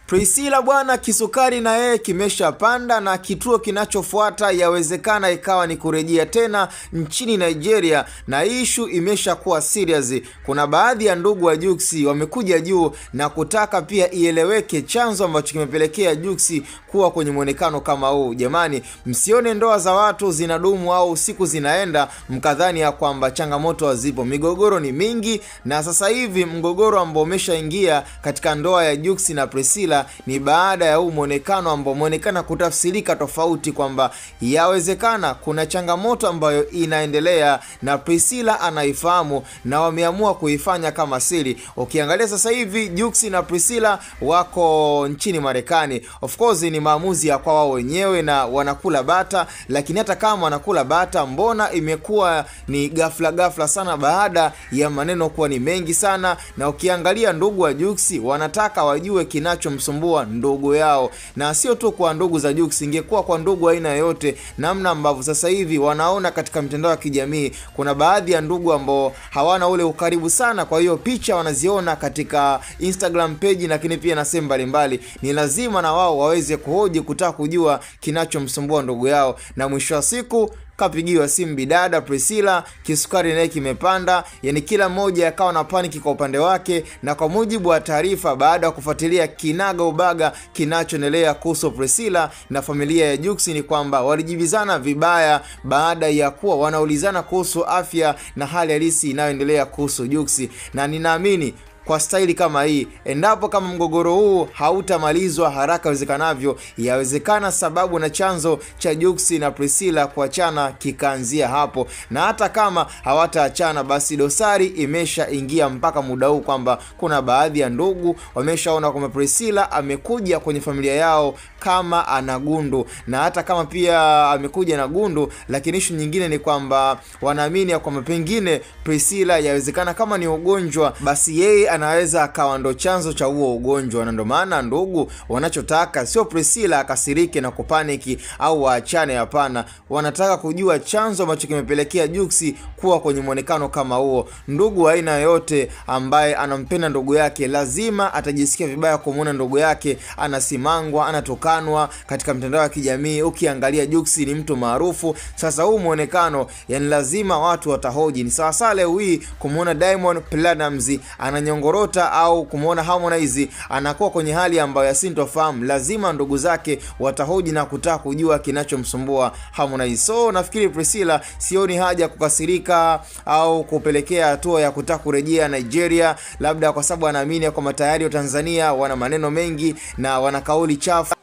Priscilla bwana, kisukari na yeye kimeshapanda na kituo kinachofuata yawezekana ikawa ni kurejea tena nchini Nigeria, na issue imeshakuwa serious. Kuna baadhi ya ndugu wa Jux wamekuja juu na kutaka pia ieleweke chanzo ambacho kimepelekea Jux kuwa kwenye muonekano kama huu. Jamani, msione ndoa za watu zinadumu au siku zinaenda mkadhani ya kwamba changamoto hazipo. Migogoro ni mingi, na sasa hivi mgogoro ambao umeshaingia katika ndoa ya Jux na Priscilla ni baada ya huu muonekano ambao muonekana kutafsirika tofauti, kwamba yawezekana kuna changamoto ambayo inaendelea na Priscilla anaifahamu na wameamua kuifanya kama siri. Ukiangalia sasa hivi Jux na Priscilla wako nchini Marekani. Of course ni maamuzi ya kwao wenyewe na wanakula bata, lakini hata kama wanakula bata, mbona imekuwa ni ghafla sana baada ya maneno kuwa ni mengi sana. Na ukiangalia ndugu wa Jux wanataka wajue kinachomsumbua ndugu yao, na sio tu kwa ndugu za Jux, ingekuwa kwa ndugu aina yote. Namna ambavyo sasa hivi wanaona katika mitandao ya kijamii, kuna baadhi ya ndugu ambao hawana ule ukaribu sana, kwa hiyo picha wanaziona katika Instagram page, lakini pia na sehemu mbalimbali. Ni lazima na wao waweze kuhoji, kutaka kujua kinachomsumbua ndugu yao, na mwisho wa siku kapigiwa simu bidada Priscilla, kisukari naye kimepanda. Yani kila mmoja akawa na paniki kwa upande wake, na kwa mujibu wa taarifa, baada ya kufuatilia kinaga ubaga kinachoendelea kuhusu Priscilla na familia ya Jux, ni kwamba walijibizana vibaya baada ya kuwa wanaulizana kuhusu afya na hali halisi inayoendelea kuhusu Jux. Na ninaamini kwa staili kama hii, endapo kama mgogoro huu hautamalizwa haraka iwezekanavyo, yawezekana sababu na chanzo cha Jux na Priscilla kuachana kikaanzia hapo. Na hata kama hawataachana, basi dosari imeshaingia mpaka muda huu, kwamba kuna baadhi ya ndugu wameshaona kwamba Priscilla amekuja kwenye familia yao kama ana gundu. Na hata kama pia amekuja na gundu, lakini issue nyingine ni kwamba wanaamini kwamba pengine Priscilla yawezekana kama ni ugonjwa, basi yeye anaweza akawa ndo chanzo cha huo ugonjwa. Na ndo maana ndugu wanachotaka sio Priscilla akasirike na kupaniki au waachane, hapana. Wanataka kujua chanzo ambacho kimepelekea Jux kuwa kwenye muonekano kama huo. Ndugu aina yote ambaye anampenda ndugu yake lazima atajisikia vibaya kumuona ndugu yake anasimangwa, anatokanwa katika mtandao wa kijamii. Ukiangalia Jux ni mtu maarufu. Sasa huu muonekano, yani lazima watu watahoji. Ni sawa sawa leo hii kumuona Diamond Platnumz ananyongorota au kumuona Harmonize anakuwa kwenye hali ambayo yasintofahamu. Lazima ndugu zake watahoji na kutaka kujua kinachomsumbua Harmonize. So nafikiri Priscilla sioni haja kukasirika au kupelekea hatua ya kutaka kurejea Nigeria, labda kwa sababu anaamini kwamba tayari wa Tanzania wana maneno mengi na wana kauli chafu.